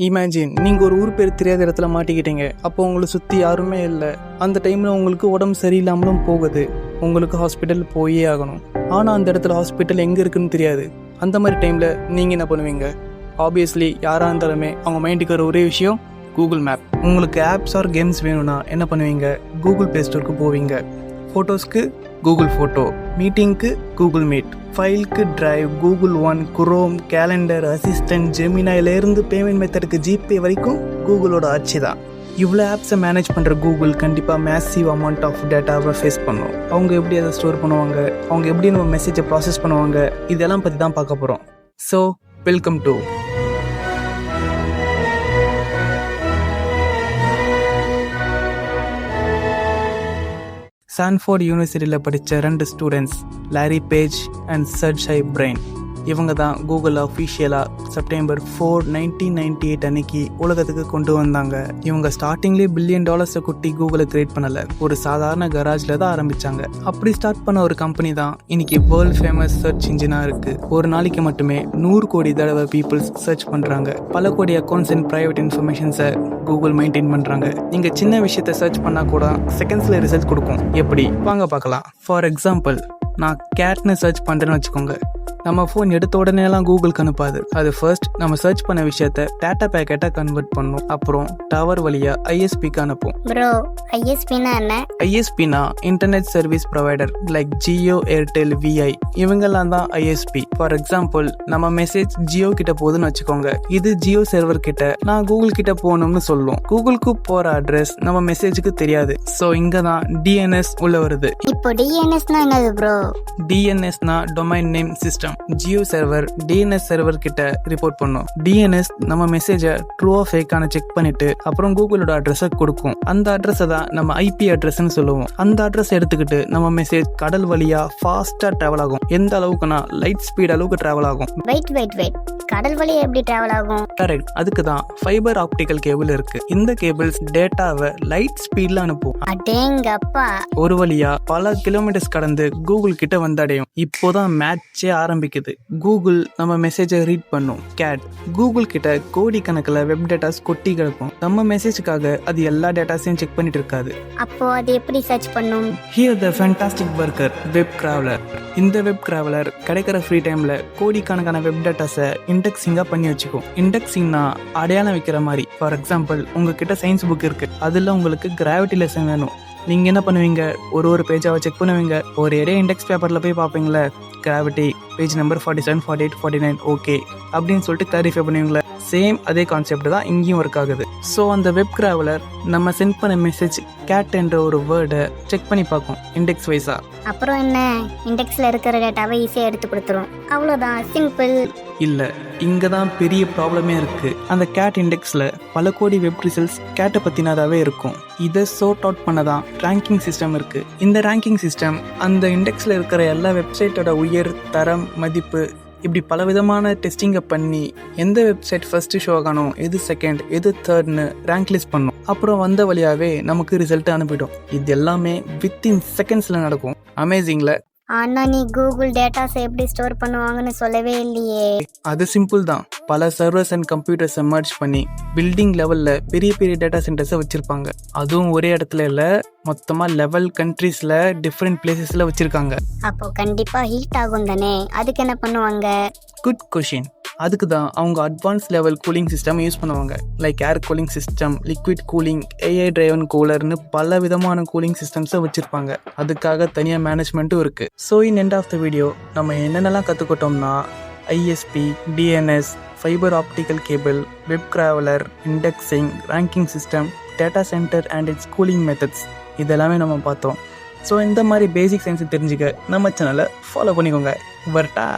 Imagine நீங்கள் ஒரு ஊர் பேர் தெரியாத இடத்துல மாட்டிக்கிட்டீங்க. அப்போ உங்களை சுற்றி யாருமே இல்லை. அந்த டைமில் உங்களுக்கு உடம்பு சரியில்லாமலும் போகுது. உங்களுக்கு ஹாஸ்பிட்டல் போயே ஆகணும். ஆனால் அந்த இடத்துல ஹாஸ்பிட்டல் எங்கே இருக்குன்னு தெரியாது. அந்த மாதிரி டைமில் நீங்கள் என்ன பண்ணுவீங்க? ஆப்வியஸ்லி யாராக இருந்தாலுமே அவங்க மைண்டுக்கு வர ஒரே விஷயம் கூகுள் மேப். உங்களுக்கு ஆப்ஸ் ஆர் கேம்ஸ் வேணும்னா என்ன பண்ணுவீங்க? கூகுள் ப்ளே ஸ்டோருக்கு போவீங்க. ஃபோட்டோஸ்க்கு கூகுள் ஃபோட்டோ, மீட்டிங்க்கு கூகுள் மீட், ஃபைலுக்கு drive, Google one, Chrome, calendar, assistant, ஜெமினாயிலேருந்து பேமெண்ட் மெத்தடுக்கு ஜிபே வரைக்கும் கூகுளோட ஆட்சி தான். இவ்வளோ ஆப்ஸை மேனேஜ் பண்ணுற கூகுள் கண்டிப்பாக மேசிவ் அமௌண்ட் ஆஃப் டேட்டாவை ஃபேஸ் பண்ணும். அவங்க எப்படி அதை ஸ்டோர் பண்ணுவாங்க, அவங்க எப்படி நம்ம மெசேஜை ப்ராசஸ் பண்ணுவாங்க, இதெல்லாம் பற்றி தான் பார்க்க போகிறோம். ஸோ வெல்கம் டு சான்ஃபோர்ட் யூனிவர்சிட்டியில் படித்த 2 students, Larry Page and Sergey Brin. இவங்க தான் கூகுள் அஃபிஷியலாக செப்டம்பர் 4, 1998 அன்னைக்கு உலகத்துக்கு கொண்டு வந்தாங்க. இவங்க ஸ்டார்டிங்லேயே $1 பில்லியன் கொட்டி கூகுளை கிரியேட் பண்ணலை. ஒரு சாதாரண கராஜில் தான் ஆரம்பித்தாங்க. அப்படி ஸ்டார்ட் பண்ண ஒரு கம்பெனி தான் இன்னைக்கு வேர்ல்ட் ஃபேமஸ் சர்ச் இன்ஜினாக இருக்குது. ஒரு நாளைக்கு மட்டுமே 100 கோடி தடவை பீப்புள்ஸ் சர்ச் பண்ணுறாங்க. பல கோடி அக்கௌண்ட்ஸ் அண்ட் ப்ரைவேட் இன்ஃபர்மேஷன்ஸை கூகுள் மெயின்டைன் பண்ணுறாங்க. நீங்கள் சின்ன விஷயத்தை சர்ச் பண்ணால் கூட செகண்ட்ஸில் ரிசல்ட் கொடுக்கும். எப்படி வாங்க பார்க்கலாம். ஃபார் எக்ஸாம்பிள், நான் கேட்னு சர்ச் பண்ணுறேன்னு வச்சுக்கோங்க. நம்ம ஃபோன் எடுத்த உடனேலாம் கூகுளுக்கு அனுப்பாது. அது ஃபர்ஸ்ட் நம்ம சர்ச் பண்ண விஷயத்த டேட்டா பேக்கெட்டாக கன்வெர்ட் பண்ணும். அப்புறம் டவர் வழியாக ஐஎஸ்பிக்கு அனுப்பும். ப்ரோ, ஐஎஸ்பினா என்ன? ஐஎஸ்பினா internet service provider like Jio, Airtel, Vi, இவங்கெல்லாம் தான் ஐஎஸ்பி. ஃபார் எக்ஸாம்பிள், நம்ம மெசேஜ் ஜியோ கிட்ட போகுதுன்னு வச்சுக்கோங்க. இது ஜியோ சர்வர் கிட்ட நான் கூகுள் கிட்ட போகணும்னு சொல்லும். கூகுளுக்கு போகிற அட்ரஸ் நம்ம மெசேஜுக்கு தெரியாது. ஸோ இங்கே தான் டிஎன்எஸ் உள்ள வருது. இப்போ டிஎன்எஸ்னா என்னது ப்ரோ? டிஎன்எஸ்னா domain name system. Jio server DNS server கிட்ட ரிப்போர்ட் பண்ணும். டிஎன்எஸ் நம்ம மெசேஜை ட்ரூவா ஃபேக்கான செக் பண்ணிட்டு அப்புறம் கூகுளோட அட்ரஸை கொடுக்கும். அந்த அட்ரஸை தான் நம்ம ஐபி அட்ரஸ்ன்னு சொல்லுவோம். அந்த அட்ரஸ் எடுத்துக்கிட்டு நம்ம மெசேஜ் கடல் வழியா ஃபாஸ்டா டிராவல் ஆகும். எந்த அளவுக்குனா லைட் ஸ்பீட் அளவுக்கு டிராவல் ஆகும். வெயிட், கடல் வழியா எப்படி டிராவல் ஆகும்? கரெக்ட். அதுக்கு தான் ஃபைபர் ஆப்டிக்கல் கேபிள் இருக்கு. இந்த கேபிள்ஸ் டேட்டாவை லைட் ஸ்பீட்ல அனுப்பும். அடேங்கப்பா. ஒரு வழியா பல கிலோமீட்டர்ஸ் கடந்து கூகுள் கிட்ட வந்தடையும். இப்போதான் மேட்சே ஆரம்பிக்குது. கூகுள் நம்ம மெசேஜை ரீட் பண்ணும். கேட் கூகுள் கிட்ட கோடி கணக்கில் வெப் டேட்டாஸ் கொட்டி கிடக்கும். நம்ம மெசேஜுக்காக அது எல்லா டேட்டாஸையும் செக் பண்ணிட்டு இருக்காது. அப்போ அது எப்படி சர்ச் பண்ணும்? Here the fantastic worker, web traveller. இந்த வெப் டிராவலர் கிடைக்கிற ஃப்ரீ டைம்ல கோடிக்கணக்கான வெப் டேட்டாஸை இண்டெக்ஸிங்கா பண்ணி வச்சுக்கும். இண்டெக்ஸிங்னா அடையாளம் வைக்கிற மாதிரி. ஃபார் எக்ஸாம்பிள், உங்ககிட்ட சயின்ஸ் புக் இருக்கு. அதுல உங்களுக்கு கிராவிட்டி லெசன் வேணும். நீங்கள் என்ன பண்ணுவீங்க? ஒரு பேஜாவை செக் பண்ணுவீங்க. ஒரு இடையே இண்டெக்ஸ் பேப்பரில் போய் பார்ப்பீங்களே, கிராவிட்டி பேஜ் நம்பர் 47, 48, 49 ஓகே அப்படின்னு சொல்லிட்டு கிளாரிஃபை பண்ணுவீங்களே. சேம் அதே கான்செப்ட் தான் இங்கேயும் ஒர்க் ஆகுது. ஸோ அந்த வெப் டிராவலர் நம்ம சென்ட் பண்ண மெசேஜ் கேட் என்ற ஒரு வேர்டை செக் பண்ணி பார்க்கும் இண்டெக்ஸ் வைஸா. அப்புறம் என்ன? இண்டெக்ஸில் இருக்கிற டேட்டாவை ஈஸியாக எடுத்து கொடுத்துரும். அவ்வளோதான், சிம்பிள். இல்லை, இங்கே தான் பெரிய ப்ராப்ளமே இருக்குது. அந்த கேட் இண்டெக்ஸில் பல கோடி வெப் ரிசல்ட்ஸ் கேட்டை பற்றினதாகவே இருக்கும். இதை சோர்ட் அவுட் பண்ண தான் ரேங்கிங் சிஸ்டம் இருக்குது. இந்த ரேங்கிங் சிஸ்டம் அந்த இண்டெக்ஸில் இருக்கிற எல்லா வெப்சைட்டோட உயர் தரம், மதிப்பு, இப்படி பல விதமான டெஸ்டிங்கை பண்ணி எந்த வெப்சைட் ஃபர்ஸ்ட் ஷோ ஆகணும், எது செகண்ட், எது தேர்ட்னு ரேங்க் லிஸ்ட் பண்ணும். அப்புறம் வந்த வழியாகவே நமக்கு ரிசல்ட் அனுப்பிடும். இது எல்லாமே வித்தின் செகண்ட்ஸில் நடக்கும். அமேசிங்ல. ஆனா நீ கூகுள் டேட்டாஸ் எப்படி ஸ்டோர் பண்ணுவாங்கன்னு சொல்லவே இல்லையே. அது சிம்பிள் தான். பல சர்வர்ஸ் அண்ட் கம்ப்யூட்டர்ஸை மர்ஜ் பண்ணி பில்டிங் லெவலில் பெரிய பெரிய டேட்டா சென்டர்ஸை வச்சுருப்பாங்க. அதுவும் ஒரே இடத்துல இல்லை, மொத்தமாக லெவல் கண்ட்ரீஸில் டிஃப்ரெண்ட் பிளேசஸில் வச்சுருக்காங்க. அப்போ கண்டிப்பாக ஹீட் ஆகும் தானே? அதுக்கு என்ன பண்ணுவாங்க? Good question. அதுக்கு தான் அவங்க advance level cooling system use பண்ணுவாங்க. Like air cooling system, liquid cooling, AI driven கூலர்னு பல விதமான கூலிங் சிஸ்டம்ஸை வச்சுருப்பாங்க. அதுக்காக தனியாக மேனேஜ்மெண்ட்டும் இருக்குது. So in end of the video நம்ம என்னென்னலாம் கற்றுக்கிட்டோம்னா, ISP, DNS, fibre optical cable, web traveller, indexing, ranking system, data centre and its cooling methods, இதெல்லாமே நம்ம பார்த்தோம். ஸோ இந்த மாதிரி பேசிக் சயின்ஸை தெரிஞ்சுக்க நம்ம சேனலை ஃபாலோ பண்ணிக்கோங்க. வரட்டா?